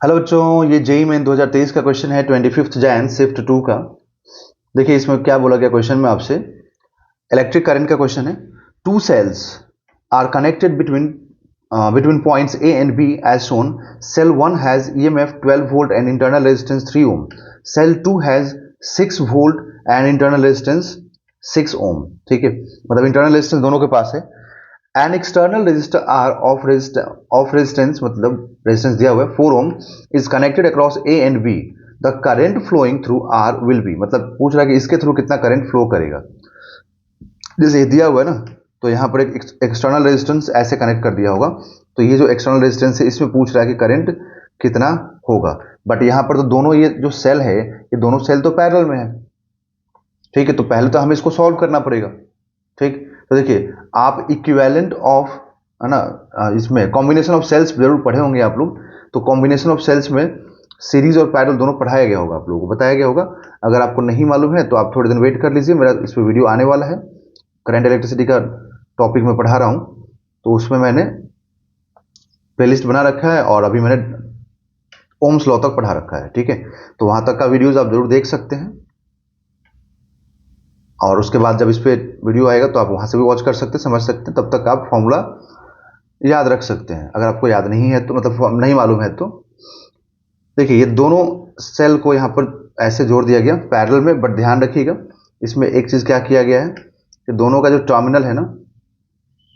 Hello बच्चों, ये JEE main 2023 का क्वेश्चन है 25 जैन शिफ्ट 2 का। देखिए इसमें क्या बोला गया क्वेश्चन में आपसे। इलेक्ट्रिक करंट का क्वेश्चन है। Two cells are connected between points A and B as shown. Cell 1 has EMF 12 volt and internal resistance 3 ohm. Cell 2 has 6 volt and internal resistance 6 ohm. ठीक है, मतलब इंटरनल रेजिस्टेंस दोनों के पास है। An external register R of resistance, मतलब resistance दिया हुआ है 4 ohm, is connected across A and B. The current flowing through R will be, मतलब पूछ रहा है कि इसके थ्रू कितना करंट फ्लो करेगा। जैसे ये दिया हुआ है ना, तो यहाँ पर एक एक्सटर्नल रेजिस्टेंस ऐसे कनेक्ट कर दिया होगा, तो ये जो एक्सटर्नल रेजिस्टेंस है इसमें पूछ रहा है कि करंट कितना होगा। बट यहाँ पर तो दोनों ये जो सेल है, ये दोनों सेल तो पैरेलल में है। ठीक है, तो पहले तो हमें इसको सॉल्व करना पड़ेगा। ठीक, तो देखिए आप इक्विवेलेंट ऑफ, है ना, इसमें कॉम्बिनेशन ऑफ सेल्स जरूर पढ़े होंगे आप लोग। तो कॉम्बिनेशन ऑफ सेल्स में सीरीज और पैरेलल दोनों पढ़ाया गया होगा, आप लोगों को बताया गया होगा। अगर आपको नहीं मालूम है तो आप थोड़े दिन वेट कर लीजिए, मेरा इस पर वीडियो आने वाला है। करंट इलेक्ट्रिसिटी का टॉपिक में पढ़ा रहा हूँ, तो उसमें मैंने प्लेलिस्ट बना रखा है और अभी मैंने ओम्स लॉ तक पढ़ा रखा है। ठीक है, तो वहां तक का वीडियोज आप जरूर देख सकते हैं, और उसके बाद जब इस पर वीडियो आएगा तो आप वहां से भी वॉच कर सकते हैं, समझ सकते हैं। तब तक आप फॉर्मूला याद रख सकते हैं। अगर आपको याद नहीं है तो, मतलब नहीं मालूम है तो देखिए ये दोनों सेल को यहाँ पर ऐसे जोड़ दिया गया पैरेलल में। बट ध्यान रखिएगा, इसमें एक चीज क्या किया गया है कि दोनों का जो टर्मिनल है ना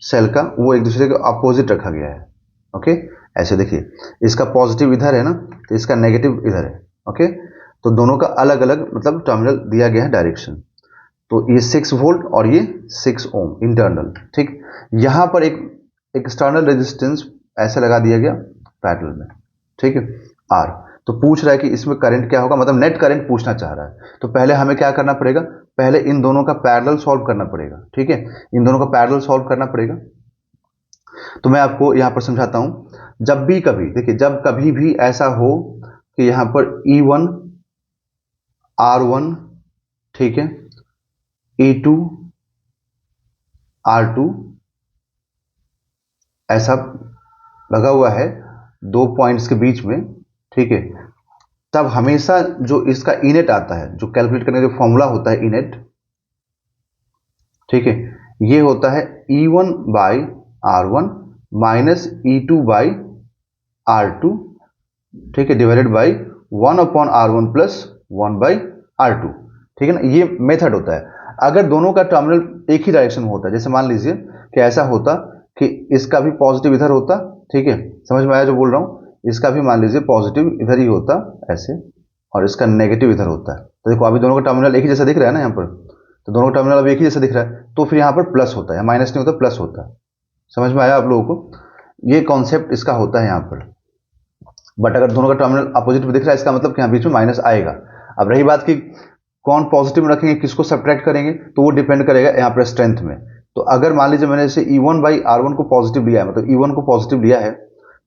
सेल का, वो एक दूसरे के अपोजिट रखा गया है। ओके, ऐसे देखिए इसका पॉजिटिव इधर है ना, तो इसका नेगेटिव इधर है। ओके, तो दोनों का अलग अलग मतलब टर्मिनल दिया गया है डायरेक्शन। तो ये 6 वोल्ट और ये 6 ओम इंटरनल। ठीक, यहां पर एक एक्सटर्नल रेजिस्टेंस ऐसे लगा दिया गया पैरेलल में। ठीक है, आर। तो पूछ रहा है कि इसमें करंट क्या होगा, मतलब नेट करंट पूछना चाह रहा है। तो पहले हमें क्या करना पड़ेगा, पहले इन दोनों का पैरेलल सॉल्व करना पड़ेगा। ठीक है, इन दोनों का पैरेलल सॉल्व करना पड़ेगा। तो मैं आपको यहां पर समझाता हूं। जब भी कभी देखिए, जब कभी भी ऐसा हो कि यहां पर E1 R1, ठीक है, E2 R2 ऐसा लगा हुआ है दो पॉइंट्स के बीच में। ठीक है, तब हमेशा जो इसका इनेट आता है, जो कैलकुलेट करने का जो फॉर्मूला होता है इनेट, ठीक है, ये होता है E1 by R1 minus E2 by R2, ठीक है, divided by 1 upon R1 plus 1 by R2। ठीक है ना, ये मेथड होता है। अगर दोनों का टर्मिनल एक ही डायरेक्शन में होता है, जैसे मान लीजिए कि ऐसा होता कि इसका भी पॉजिटिव इधर होता, ठीक है, समझ में आया जो बोल रहा हूं, इसका भी मान लीजिए पॉजिटिव इधर ही होता ऐसे, और इसका नेगेटिव इधर होता है। तो देखो अभी दोनों का टर्मिनल एक ही जैसा दिख रहा है ना यहाँ पर, तो दोनों का टर्मिनल अभी एक ही जैसा दिख रहा है, तो फिर यहाँ पर प्लस होता है, माइनस नहीं होता, प्लस होता है। समझ में आया आप लोगों को, ये कॉन्सेप्ट इसका होता है यहाँ पर। बट अगर दोनों का टर्मिनल अपोजिट में दिख रहा है, इसका मतलब कि यहाँ बीच में माइनस आएगा। अब रही बात कि कौन पॉजिटिव में रखेंगे, किसको सब्ट्रैक्ट करेंगे, तो वो डिपेंड करेगा यहाँ पर स्ट्रेंथ में। तो अगर मान लीजिए मैंने जैसे E1 बाई R1 को पॉजिटिव लिया है, मतलब E1 को पॉजिटिव लिया है,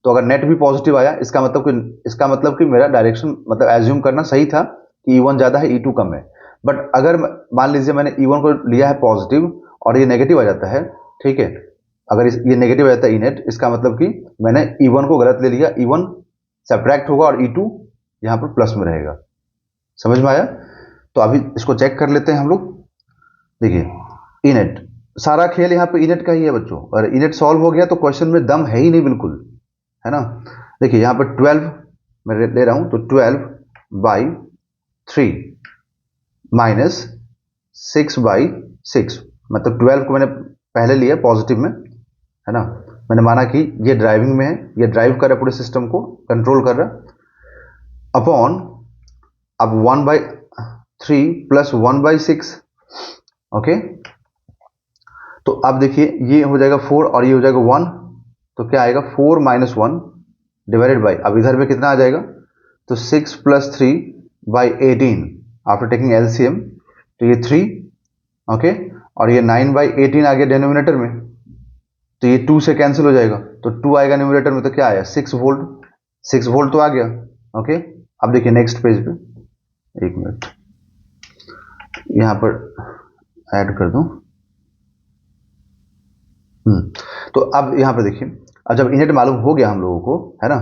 तो अगर नेट भी पॉजिटिव आया, इसका मतलब कि मेरा डायरेक्शन, मतलब एज्यूम करना सही था कि E1 ज्यादा है E2 कम है। बट अगर मान लीजिए मैंने E1 को लिया है पॉजिटिव और ये नेगेटिव आ जाता है, ठीक है, अगर ये नेगेटिव आ जाता है इनेट, इसका मतलब कि मैंने E1 को गलत ले लिया, E1 सब्ट्रैक्ट होगा और E2 यहाँ पर प्लस में रहेगा। समझ में आया? तो अभी इसको चेक कर लेते हैं हम लोग। देखिए इनेट, सारा खेल यहाँ पे इनेट का ही है बच्चों, और इनेट सॉल्व हो गया तो क्वेश्चन में दम है ही नहीं बिल्कुल, है ना। देखिए यहाँ पर 12 मैं ले रहा हूं, तो 12 बाई 3 माइनस 6 बाई 6, मतलब 12 को मैंने पहले लिया पॉजिटिव में, है ना, मैंने माना कि ये ड्राइविंग में है, ये ड्राइव कर रहा है पूरे सिस्टम को, कंट्रोल कर रहा, अपॉन अब 1/3 प्लस 1/6। ओके, तो अब देखिए ये हो जाएगा 4 और ये हो जाएगा 1, तो क्या आएगा 4 माइनस 1 डिवाइडेड बाई, अब इधर में कितना आ जाएगा, तो 6 plus 3 by 18 after taking LCM, तो ये 3। ओके, और ये 9/18 आ गया डिनोमिनेटर में, तो ये 2 से कैंसिल हो जाएगा, तो 2 आएगा न्यूमरेटर में, तो क्या आया 6 वोल्ट, 6 वोल्ट तो आ गया। ओके, अब देखिए नेक्स्ट पेज पे, एक मिनट यहां पर ऐड कर दूं। तो अब यहां पर देखिए, अब जब इनेट मालूम हो गया हम लोगों को, है ना,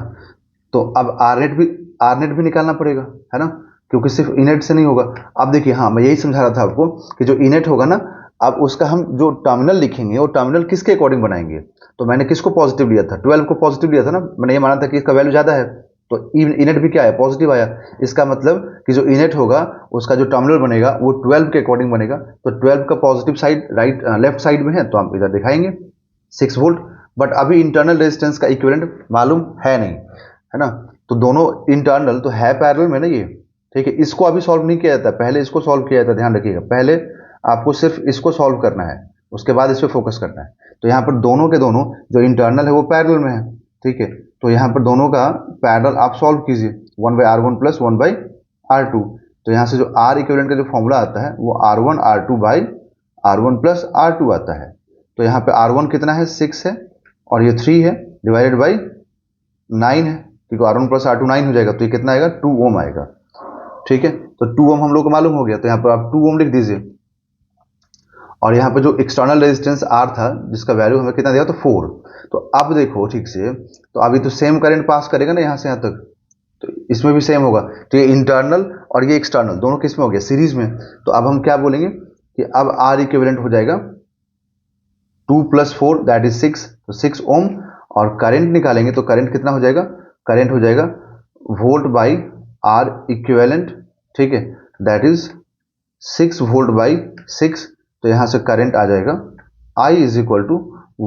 तो अब आर नेट भी निकालना पड़ेगा, है ना, क्योंकि सिर्फ इनेट से नहीं होगा। अब देखिए, हाँ मैं यही समझा रहा था आपको कि जो इनेट होगा ना, अब उसका हम जो टर्मिनल लिखेंगे वो टर्मिनल किसके अकॉर्डिंग बनाएंगे। तो मैंने किसको पॉजिटिव लिया था, 12 को पॉजिटिव लिया था ना, मैंने ये माना था कि इसका वैल्यू ज़्यादा है, तो इनेट भी क्या है, पॉजिटिव आया। इसका मतलब कि जो इनेट होगा उसका जो टर्मिनल बनेगा वो 12 के अकॉर्डिंग बनेगा। तो 12 का positive side right left side में है, तो हम इधर दिखाएंगे 6 वोल्ट। बट अभी इंटरनल रेजिस्टेंस का इक्विवेलेंट मालूम है नहीं, है ना, तो दोनों इंटरनल तो है पैरेलल में ना ये, ठीक है। इसको अभी सॉल्व नहीं किया जाता, पहले इसको सॉल्व किया जाता है, ध्यान रखिएगा, पहले आपको सिर्फ इसको सॉल्व करना है, उसके बाद इस पर फोकस करना है। तो यहाँ पर दोनों के दोनों जो इंटरनल है वो पैरेलल में है, ठीक है। तो यहाँ पर दोनों का पैरेलल आप सॉल्व कीजिए, 1/R1 प्लस 1/R2। तो यहाँ से जो आर इक्विवेलेंट का जो फॉर्मूला आता है वो R1 प्लस R2 आता है। तो यहाँ पे R1 कितना है, 6 है, और ये 3 है, डिवाइडेड बाई 9 है, क्योंकि R1 प्लस R2 9 हो जाएगा, तो ये कितना आएगा, 2 ओम आएगा, ठीक है। तो 2 ओम हम लोग को मालूम हो गया, तो यहाँ पर आप 2 ओम लिख दीजिए। और यहाँ पर जो एक्सटर्नल रेजिस्टेंस R था जिसका वैल्यू हमें कितना दिया, तो 4। तो अब देखो ठीक से, तो अभी तो सेम करंट पास करेगा ना यहाँ से यहाँ तक, तो इसमें भी सेम होगा। तो ये इंटरनल और ये एक्सटर्नल दोनों किस में हो गया, सीरीज में। तो अब हम क्या बोलेंगे कि अब R इक्विवेलेंट हो जाएगा 2 प्लस 4 दैट इज 6, तो 6 ओम। और करंट निकालेंगे तो करंट कितना हो जाएगा, करंट हो जाएगा वोल्ट बाई आर इक्विवेलेंट, ठीक है, दैट इज 6 वोल्ट बाई 6। तो यहाँ से करंट आ जाएगा I is equal to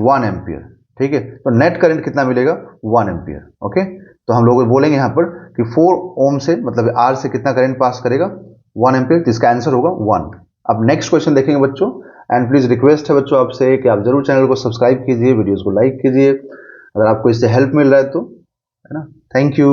1 ampere, ठीक है। तो नेट करंट कितना मिलेगा, 1 एम्पियर, ओके। तो हम लोग बोलेंगे यहाँ पर कि 4 ओम से मतलब R से कितना करंट पास करेगा, 1 एम्पियर, तो इसका आंसर होगा 1। अब नेक्स्ट क्वेश्चन देखेंगे बच्चों, एंड प्लीज रिक्वेस्ट है बच्चों आपसे कि आप जरूर चैनल को सब्सक्राइब कीजिए, वीडियोस को लाइक कीजिए, अगर आपको इससे हेल्प मिल रहा है तो, है ना। Thank you.